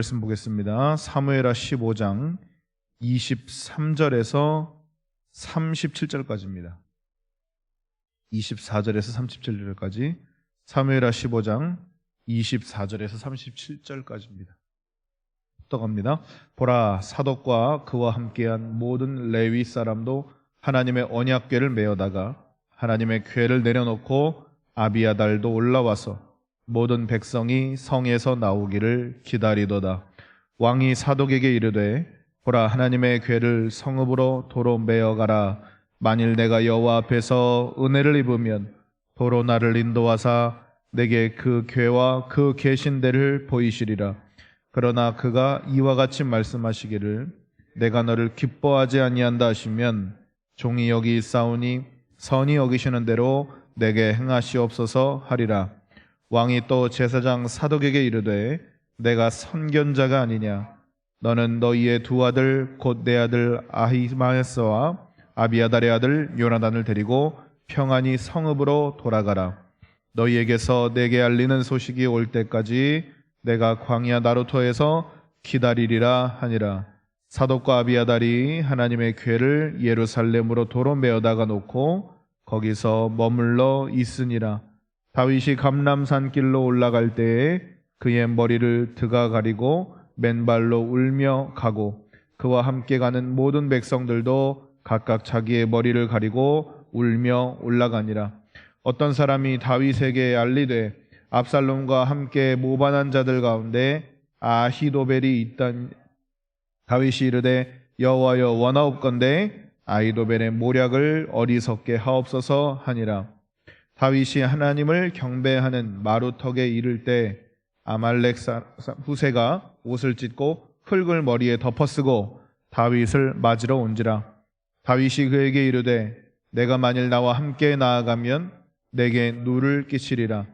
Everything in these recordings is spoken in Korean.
말씀 보겠습니다. 사무엘하 15장 23절에서 37절까지입니다. 24절에서 37절까지 사무엘하 15장 24절에서 37절까지입니다. 합독합니다. 보라, 사독과 그와 함께한 모든 레위 사람도 하나님의 언약궤를 메어다가 하나님의 궤를 내려놓고 아비아달도 올라와서 모든 백성이 성에서 나오기를 기다리도다. 왕이 사독에게 이르되, 보라, 하나님의 궤를 성읍으로 도로 메어가라. 만일 내가 여호와 앞에서 은혜를 입으면 도로 나를 인도하사 내게 그 궤와 그 계신 데를 보이시리라. 그러나 그가 이와 같이 말씀하시기를, 내가 너를 기뻐하지 아니한다 하시면 종이 여기 있사오니 선히 여기시는 대로 내게 행하시옵소서 하리라. 왕이 또 제사장 사독에게 이르되, 내가 선견자가 아니냐? 너는 너희의 두 아들 곧 내 아들 아히마에스와 아비아달의 아들 요나단을 데리고 평안히 성읍으로 돌아가라. 너희에게서 내게 알리는 소식이 올 때까지 내가 광야 나루토에서 기다리리라 하니라. 사독과 아비아달이 하나님의 궤를 예루살렘으로 도로 메어다가 놓고 거기서 머물러 있으니라. 다윗이 감람산 길로 올라갈 때에 그의 머리를 드가 가리고 맨발로 울며 가고, 그와 함께 가는 모든 백성들도 각각 자기의 머리를 가리고 울며 올라가니라. 어떤 사람이 다윗에게 알리되, 압살롬과 함께 모반한 자들 가운데 아히도벨이 있다니. 다윗이 이르되, 여호와여, 원하옵건대 아히도벨의 모략을 어리석게 하옵소서 하니라. 다윗이 하나님을 경배하는 마루턱에 이를 때 아말렉 후세가 옷을 찢고 흙을 머리에 덮어쓰고 다윗을 맞으러 온지라. 다윗이 그에게 이르되, 내가 만일 나와 함께 나아가면 내게 누를 끼치리라.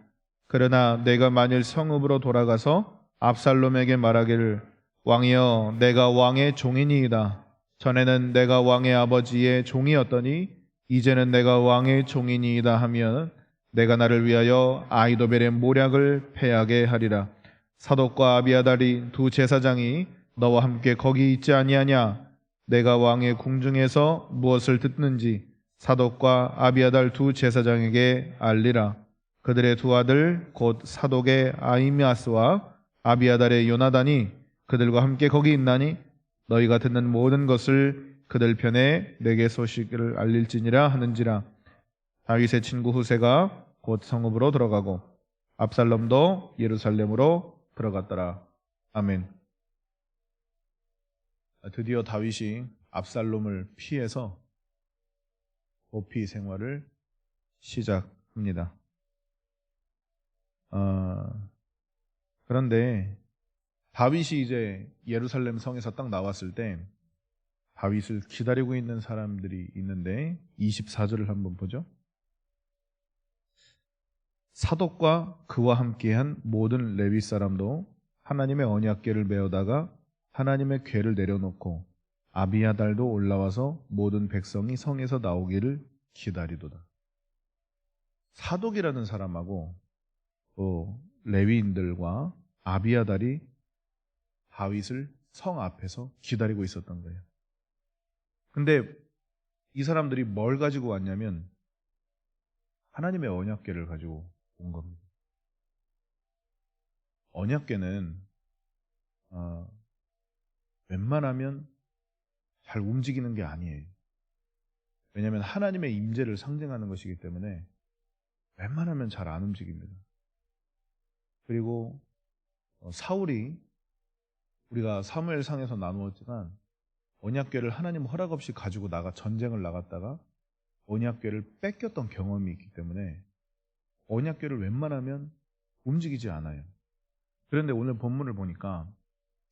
그러나 내가 만일 성읍으로 돌아가서 압살롬에게 말하기를, 왕이여, 내가 왕의 종이니이다. 전에는 내가 왕의 아버지의 종이었더니 이제는 내가 왕의 종이니이다 하면 내가 나를 위하여 아히도벨의 모략을 패하게 하리라. 사독과 아비아달이 두 제사장이 너와 함께 거기 있지 아니하냐? 내가 왕의 궁중에서 무엇을 듣는지 사독과 아비아달 두 제사장에게 알리라. 그들의 두 아들 곧 사독의 아히마스와 아비아달의 요나단이 그들과 함께 거기 있나니 너희가 듣는 모든 것을 그들 편에 내게 소식을 알릴지니라 하는지라. 다윗의 친구 후세가 곧 성읍으로 들어가고 압살롬도 예루살렘으로 들어갔더라. 아멘. 드디어 다윗이 압살롬을 피해서 도피 생활을 시작합니다. 그런데 다윗이 이제 예루살렘 성에서 딱 나왔을 때 다윗을 기다리고 있는 사람들이 있는데 24절을 한번 보죠. 사독과 그와 함께한 모든 레위 사람도 하나님의 언약궤를 메어다가 하나님의 궤를 내려놓고 아비아달도 올라와서 모든 백성이 성에서 나오기를 기다리도다. 사독이라는 사람하고 또 레위인들과 아비아달이 다윗을 성 앞에서 기다리고 있었던 거예요. 근데 이 사람들이 뭘 가지고 왔냐면 하나님의 언약궤를 가지고 온 겁니다. 언약궤는 웬만하면 잘 움직이는 게 아니에요. 왜냐하면 하나님의 임재를 상징하는 것이기 때문에 웬만하면 잘 안 움직입니다. 그리고 사울이 우리가 사무엘상에서 나누었지만 언약궤를 하나님 허락 없이 가지고 전쟁을 나갔다가 언약궤를 뺏겼던 경험이 있기 때문에 언약궤를 웬만하면 움직이지 않아요. 그런데 오늘 본문을 보니까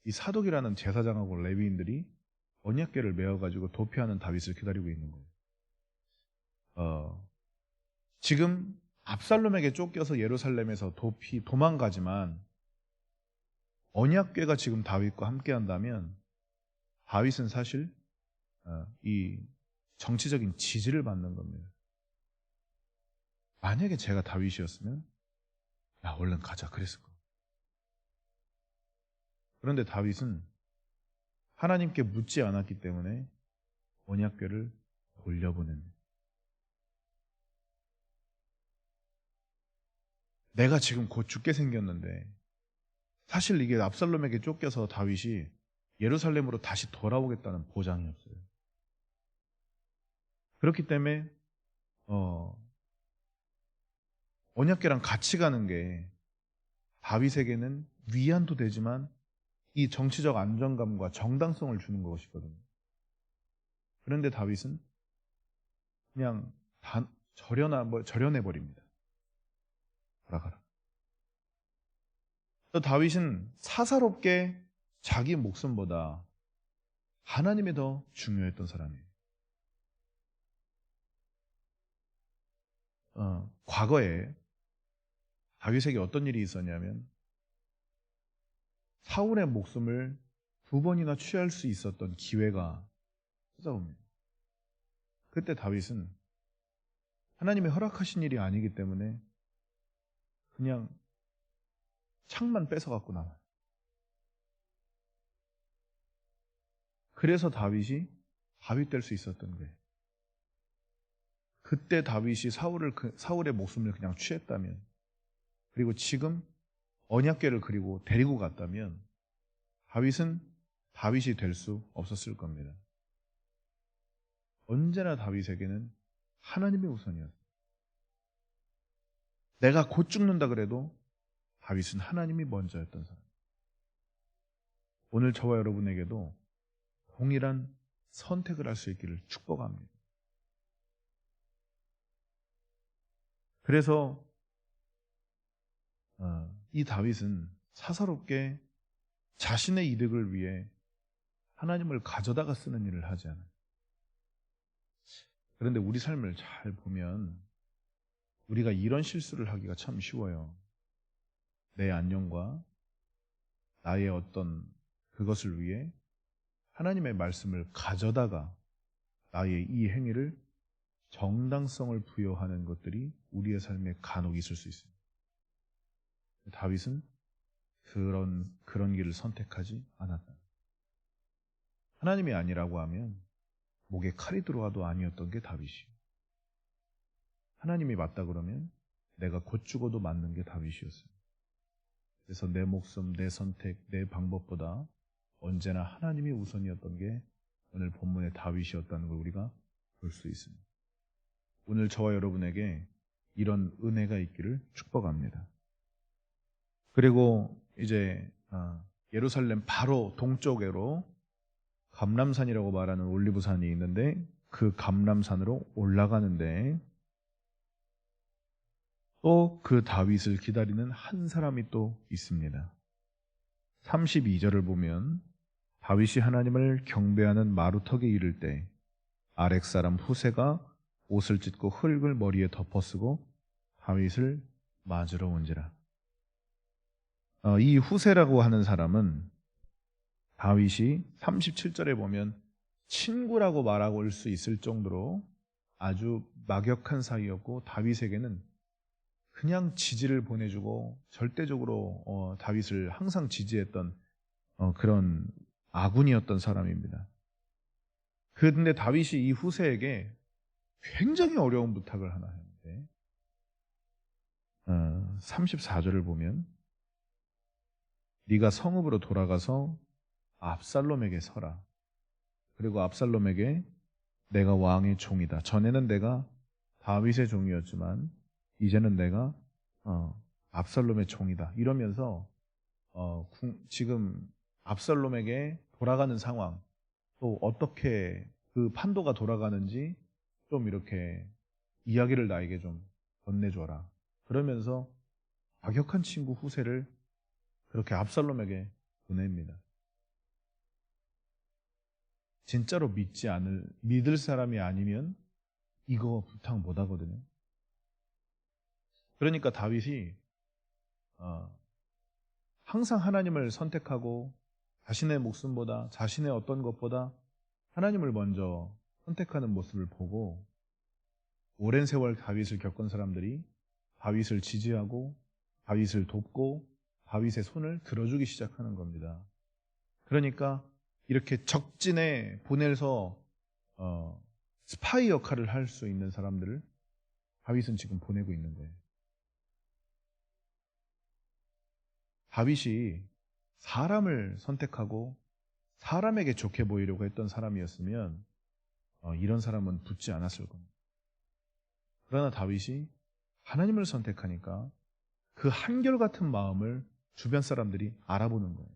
이 사독이라는 제사장하고 레위인들이 언약궤를 메어가지고 도피하는 다윗을 기다리고 있는 거예요. 지금 압살롬에게 쫓겨서 예루살렘에서 도망가지만 언약궤가 지금 다윗과 함께한다면 다윗은 사실 이 정치적인 지지를 받는 겁니다. 만약에 제가 다윗이었으면 야, 얼른 가자 그랬을 거예요. 그런데 다윗은 하나님께 묻지 않았기 때문에 언약궤를 돌려보낸. 내가 지금 곧 죽게 생겼는데 사실 이게 압살롬에게 쫓겨서 다윗이 예루살렘으로 다시 돌아오겠다는 보장이 없어요. 그렇기 때문에 언약궤랑 같이 가는 게 다윗에게는 위안도 되지만 이 정치적 안정감과 정당성을 주는 것이거든요. 그런데 다윗은 그냥 절연해버립니다. 돌아가라. 또 다윗은 사사롭게 자기 목숨보다 하나님이 더 중요했던 사람이에요. 과거에 다윗에게 어떤 일이 있었냐면 사울의 목숨을 2번이나 취할 수 있었던 기회가 찾아옵니다. 그때 다윗은 하나님의 허락하신 일이 아니기 때문에 그냥 창만 뺏어갖고 나와요. 그래서 다윗이 다윗 될 수 있었던 거예요. 그때 다윗이 사울의 목숨을 그냥 취했다면, 그리고 지금 언약궤를 그리고 데리고 갔다면 다윗은 다윗이 될 수 없었을 겁니다. 언제나 다윗에게는 하나님의 우선이었어요. 내가 곧 죽는다 그래도 다윗은 하나님이 먼저였던 사람. 오늘 저와 여러분에게도 동일한 선택을 할 수 있기를 축복합니다. 그래서 이 다윗은 사사롭게 자신의 이득을 위해 하나님을 가져다가 쓰는 일을 하지 않아요. 그런데 우리 삶을 잘 보면 우리가 이런 실수를 하기가 참 쉬워요. 내 안녕과 나의 어떤 그것을 위해 하나님의 말씀을 가져다가 나의 이 행위를 정당성을 부여하는 것들이 우리의 삶에 간혹 있을 수 있습니다. 다윗은 그런 길을 선택하지 않았다. 하나님이 아니라고 하면 목에 칼이 들어와도 아니었던 게 다윗이에요. 하나님이 맞다 그러면 내가 곧 죽어도 맞는 게 다윗이었어요. 그래서 내 목숨, 내 선택, 내 방법보다 언제나 하나님이 우선이었던 게 오늘 본문의 다윗이었다는 걸 우리가 볼 수 있습니다. 오늘 저와 여러분에게 이런 은혜가 있기를 축복합니다. 그리고 이제 예루살렘 바로 동쪽으로 감람산이라고 말하는 올리브산이 있는데 그 감람산으로 올라가는데 또 그 다윗을 기다리는 한 사람이 또 있습니다. 32절을 보면 다윗이 하나님을 경배하는 마루턱에 이를 때 아렉 사람 후세가 옷을 찢고 흙을 머리에 덮어쓰고 다윗을 맞으러 온지라. 이 후세라고 하는 사람은 다윗이 37절에 보면 친구라고 말하고 올 수 있을 정도로 아주 막역한 사이였고 다윗에게는 그냥 지지를 보내주고 절대적으로 다윗을 항상 지지했던 그런 아군이었던 사람입니다. 그런데 다윗이 이 후세에게 굉장히 어려운 부탁을 하나 했는데 34절을 보면 네가 성읍으로 돌아가서 압살롬에게 서라. 그리고 압살롬에게 내가 왕의 종이다. 전에는 내가 다윗의 종이었지만 이제는 내가 압살롬의 종이다. 이러면서 지금 압살롬에게 돌아가는 상황, 또 어떻게 그 판도가 돌아가는지 좀 이렇게 이야기를 나에게 좀 건네줘라. 그러면서 과격한 친구 후세를 그렇게 압살롬에게 보냅니다. 진짜로 믿을 사람이 아니면 이거 부탁 못 하거든요. 그러니까 다윗이 항상 하나님을 선택하고 자신의 목숨보다 자신의 어떤 것보다 하나님을 먼저 선택하는 모습을 보고 오랜 세월 다윗을 겪은 사람들이 다윗을 지지하고 다윗을 돕고 다윗의 손을 들어주기 시작하는 겁니다. 그러니까 이렇게 적진에 보내서 스파이 역할을 할 수 있는 사람들을 다윗은 지금 보내고 있는 거예요. 다윗이 사람을 선택하고 사람에게 좋게 보이려고 했던 사람이었으면 이런 사람은 붙지 않았을 겁니다. 그러나 다윗이 하나님을 선택하니까 그 한결같은 마음을 주변 사람들이 알아보는 거예요.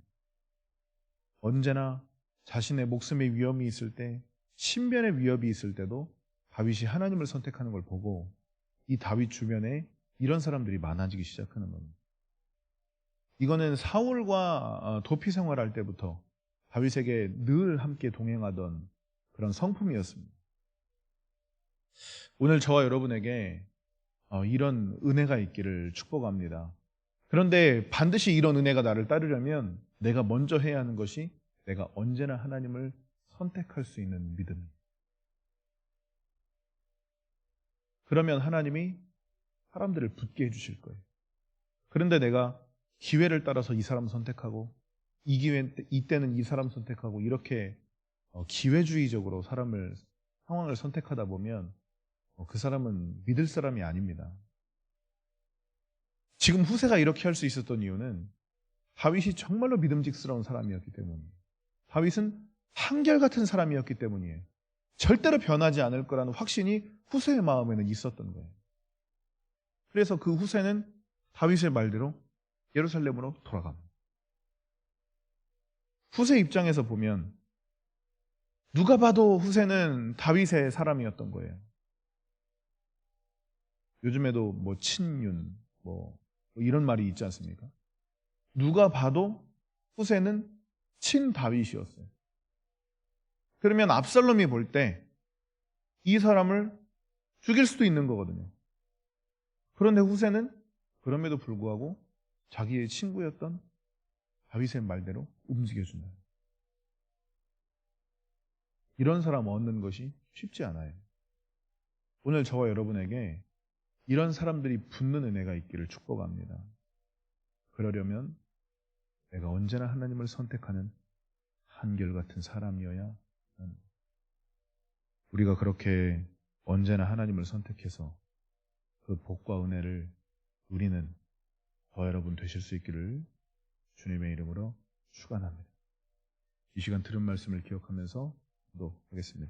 언제나 자신의 목숨의 위험이 있을 때, 신변의 위협이 있을 때도 다윗이 하나님을 선택하는 걸 보고 이 다윗 주변에 이런 사람들이 많아지기 시작하는 겁니다. 이거는 사울과 도피 생활할 때부터 다윗에게 늘 함께 동행하던 그런 성품이었습니다. 오늘 저와 여러분에게 이런 은혜가 있기를 축복합니다. 그런데 반드시 이런 은혜가 나를 따르려면 내가 먼저 해야 하는 것이 내가 언제나 하나님을 선택할 수 있는 믿음입니다. 그러면 하나님이 사람들을 붙게 해주실 거예요. 그런데 내가 기회를 따라서 이 사람 선택하고 이때는 이 사람 선택하고 이렇게 기회주의적으로 상황을 선택하다 보면 그 사람은 믿을 사람이 아닙니다. 지금 후세가 이렇게 할 수 있었던 이유는 다윗이 정말로 믿음직스러운 사람이었기 때문이에요. 다윗은 한결같은 사람이었기 때문이에요. 절대로 변하지 않을 거라는 확신이 후세의 마음에는 있었던 거예요. 그래서 그 후세는 다윗의 말대로 예루살렘으로 돌아갑니다. 후세 입장에서 보면 누가 봐도 후세는 다윗의 사람이었던 거예요. 요즘에도 친윤 이런 말이 있지 않습니까? 누가 봐도 후세는 친 다윗이었어요. 그러면 압살롬이 볼 때 이 사람을 죽일 수도 있는 거거든요. 그런데 후세는 그럼에도 불구하고 자기의 친구였던 다윗의 말대로 움직여준다. 이런 사람 얻는 것이 쉽지 않아요. 오늘 저와 여러분에게 이런 사람들이 붙는 은혜가 있기를 축복합니다. 그러려면 내가 언제나 하나님을 선택하는 한결같은 사람이어야 합니다. 우리가 그렇게 언제나 하나님을 선택해서 그 복과 은혜를 누리는 저와 여러분 되실 수 있기를 주님의 이름으로 축원합니다. 이 시간 들은 말씀을 기억하면서 기도하겠습니다.